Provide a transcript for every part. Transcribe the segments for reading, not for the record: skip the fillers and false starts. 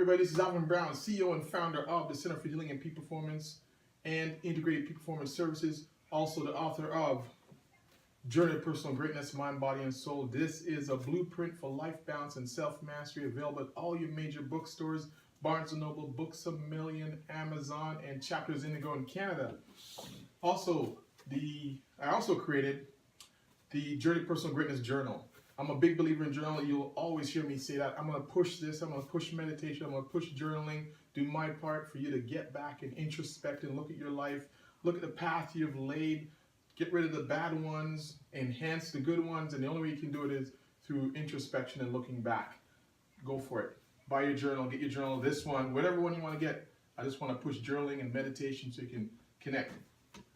everybody, this is Alvin Brown, CEO and founder of the Center for Healing and Peak Performance and Integrated Peak Performance Services, also the author of Journey to Personal Greatness, Mind, Body, and Soul. This is a blueprint for life balance and self-mastery, available at all your major bookstores, Barnes & Noble, Books A Million, Amazon, and Chapters Indigo in Canada. Also, I also created the Journey to Personal Greatness Journal. I'm a big believer in journaling. You'll always hear me say that. I'm going to push this. I'm going to push meditation. I'm going to push journaling. Do my part for you to get back and introspect and look at your life. Look at the path you've laid. Get rid of the bad ones. Enhance the good ones. And the only way you can do it is through introspection and looking back. Go for it. Buy your journal. Get your journal. This one. Whatever one you want to get. I just want to push journaling and meditation so you can connect.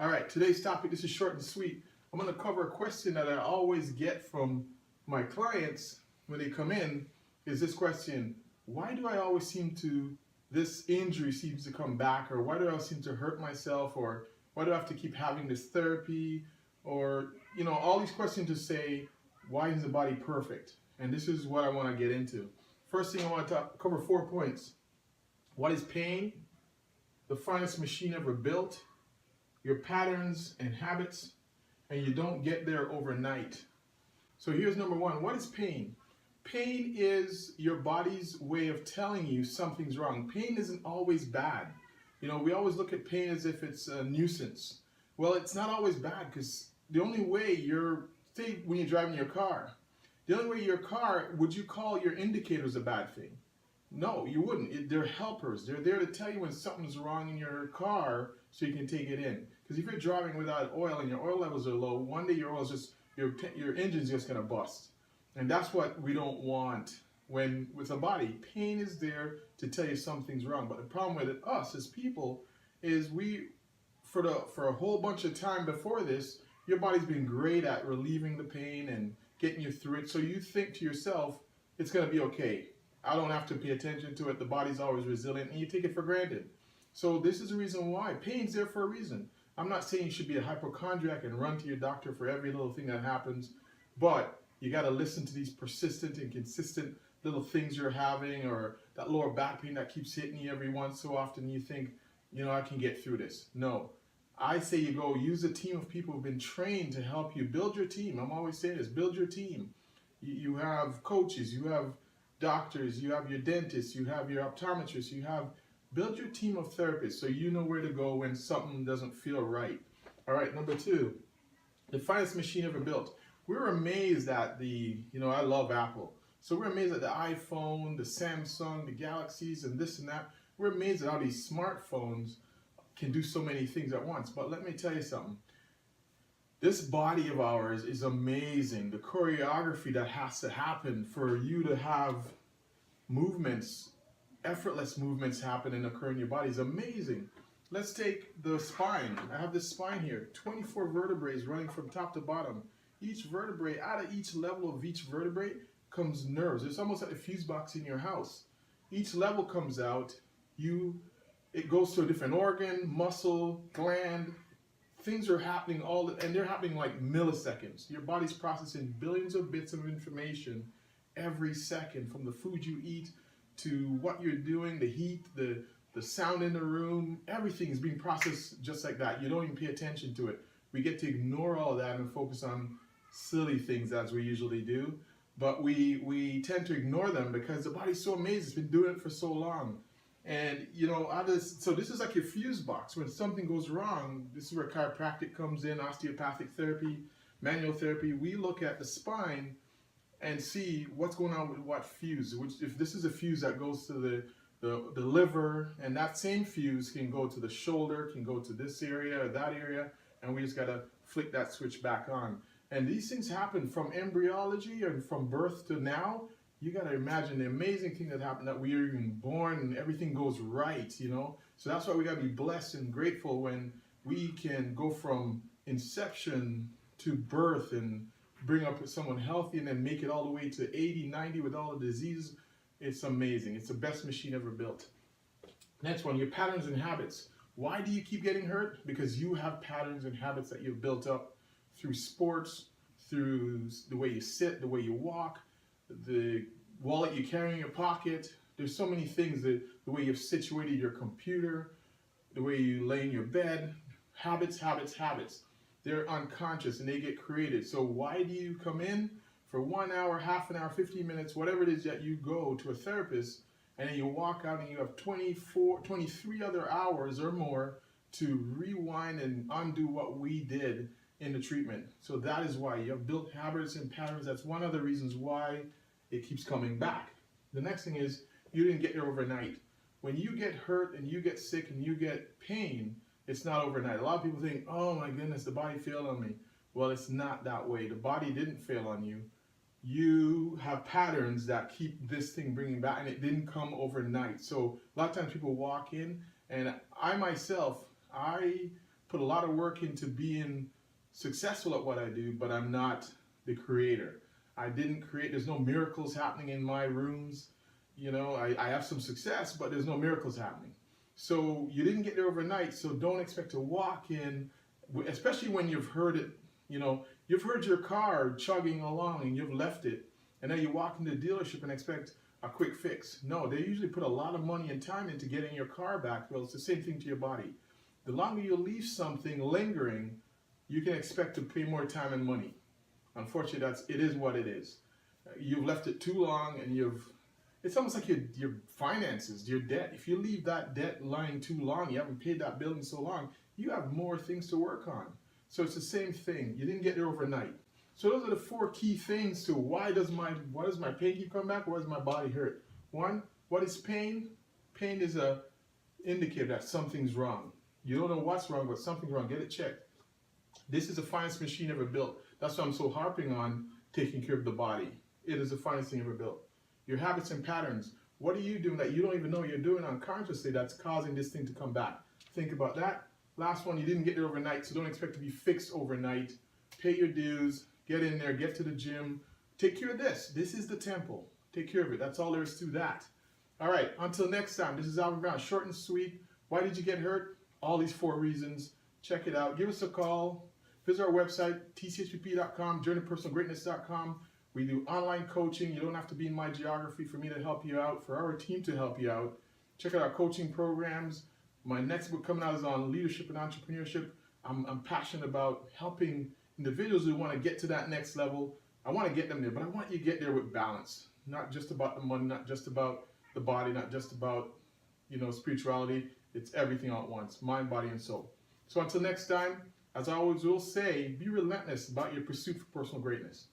All right. Today's topic. This is short and sweet. I'm going to cover a question that I always get from my clients when they come in, is this question: why do I always this injury seems to come back, or why do I always seem to hurt myself, or why do I have to keep having this therapy, or all these questions to say, why is the body perfect? And this is what I want to get into. First thing I want to cover 4 points. What is pain? The finest machine ever built. Your patterns and habits, and you don't get there overnight. So here's number one. What is pain? Pain is your body's way of telling you something's wrong. Pain isn't always bad. We always look at pain as if it's a nuisance. Well, it's not always bad, because the only way say when you're driving your car, the only way would you call your indicators a bad thing? No, you wouldn't. They're helpers. They're there to tell you when something's wrong in your car so you can take it in. Because if you're driving without oil and your oil levels are low, one day your engine's just going to bust. And that's what we don't want with a body. Pain is there to tell you something's wrong. But the problem with us as people is for a whole bunch of time before this, your body's been great at relieving the pain and getting you through it. So you think to yourself, it's going to be okay. I don't have to pay attention to it. The body's always resilient, and you take it for granted. So this is the reason why. Pain's there for a reason. I'm not saying you should be a hypochondriac and run to your doctor for every little thing that happens, but you got to listen to these persistent and consistent little things you're having, or that lower back pain that keeps hitting you every once so often. You think, I can get through this. No. I say you go use a team of people who've been trained to help you build your team. I'm always saying this, build your team. You have coaches, you have doctors, you have your dentists, you have your optometrists, build your team of therapists so you know where to go when something doesn't feel right. All right, number 2, the finest machine ever built. We're amazed at I love Apple. So we're amazed at the iPhone, the Samsung, the Galaxies, and this and that. We're amazed at how these smartphones can do so many things at once. But let me tell you something. This body of ours is amazing. The choreography that has to happen for you to have movements, effortless movements happen and occur in your body is amazing. Let's take the spine. I have this spine here, 24 vertebrae running from top to bottom. Each vertebrae, out of each level of each vertebrae comes nerves. It's almost like a fuse box in your house. Each level comes out, it goes to a different organ, muscle, gland. Things are happening and they're happening like milliseconds. Your body's processing billions of bits of information every second, from the food you eat to what you're doing, the heat, the sound in the room. Everything is being processed just like that. You don't even pay attention to it. We get to ignore all that and focus on silly things as we usually do. But we tend to ignore them because the body's so amazing. It's been doing it for so long. And so this is like your fuse box. When something goes wrong, this is where chiropractic comes in, osteopathic therapy, manual therapy. We look at the spine and see what's going on with what fuse. If this is a fuse that goes to the liver, and that same fuse can go to the shoulder, can go to this area or that area, and we just got to flick that switch back on. And these things happen from embryology and from birth to now. You got to imagine the amazing thing that happened, that we are even born and everything goes right, So that's why we got to be blessed and grateful when we can go from inception to birth and bring up someone healthy and then make it all the way to 80, 90 with all the diseases. It's amazing. It's the best machine ever built. Next one, your patterns and habits. Why do you keep getting hurt? Because you have patterns and habits that you've built up through sports, through the way you sit, the way you walk, the wallet you carry in your pocket, There's so many things, the way you've situated your computer, the way you lay in your bed, habits. They're unconscious and they get created. So why do you come in for 1 hour, half an hour, 15 minutes, whatever it is that you go to a therapist, and then you walk out and you have 23 other hours or more to rewind and undo what we did in the treatment? So that is why you have built habits and patterns. That's one of the reasons why it keeps coming back. The next thing is you didn't get there overnight. When you get hurt and you get sick and you get pain, it's not overnight. A lot of people think, oh my goodness, the body failed on me. Well, it's not that way. The body didn't fail on you. You have patterns that keep this thing bringing back, and it didn't come overnight. So a lot of times people walk in, and I myself, I put a lot of work into being successful at what I do, but I'm not the creator. I didn't create, there's no miracles happening in my rooms. You know, I have some success, but there's no miracles happening. So you didn't get there overnight, so don't expect to walk in, especially when you've heard it, you know, you've heard your car chugging along and you've left it, and then you walk into the dealership and expect a quick fix. No, they usually put a lot of money and time into getting your car back. Well, it's the same thing to your body. The longer you leave something lingering, you can expect to pay more time and money. Unfortunately, it is what it is. You've left it too long, and it's almost like your finances, your debt. If you leave that debt lying too long, you haven't paid that bill in so long, you have more things to work on. So it's the same thing. You didn't get there overnight. So those are the 4 key things to why does my pain keep coming back? Why does my body hurt? 1, what is pain? Pain is a indicator that something's wrong. You don't know what's wrong, but something's wrong. Get it checked. This is the finest machine ever built. That's why I'm so harping on taking care of the body. It is the finest thing ever built. Your habits and patterns. What are you doing that you don't even know you're doing unconsciously that's causing this thing to come back? Think about that. Last one, you didn't get there overnight, so don't expect to be fixed overnight. Pay your dues, get in there, get to the gym. Take care of this. This is the temple. Take care of it. That's all there is to that. All right, until next time, this is Alvin Brown. Short and sweet. Why did you get hurt? All these 4 reasons. Check it out. Give us a call. Visit our website, tchpp.com, journeypersonalgreatness.com. We do online coaching. You don't have to be in my geography for me to help you out, for our team to help you out. Check out our coaching programs. My next book coming out is on leadership and entrepreneurship. I'm passionate about helping individuals who want to get to that next level. I want to get them there, but I want you to get there with balance. Not just about the money, not just about the body, not just about, spirituality. It's everything all at once, mind, body, and soul. So until next time, as I always will say, be relentless about your pursuit for personal greatness.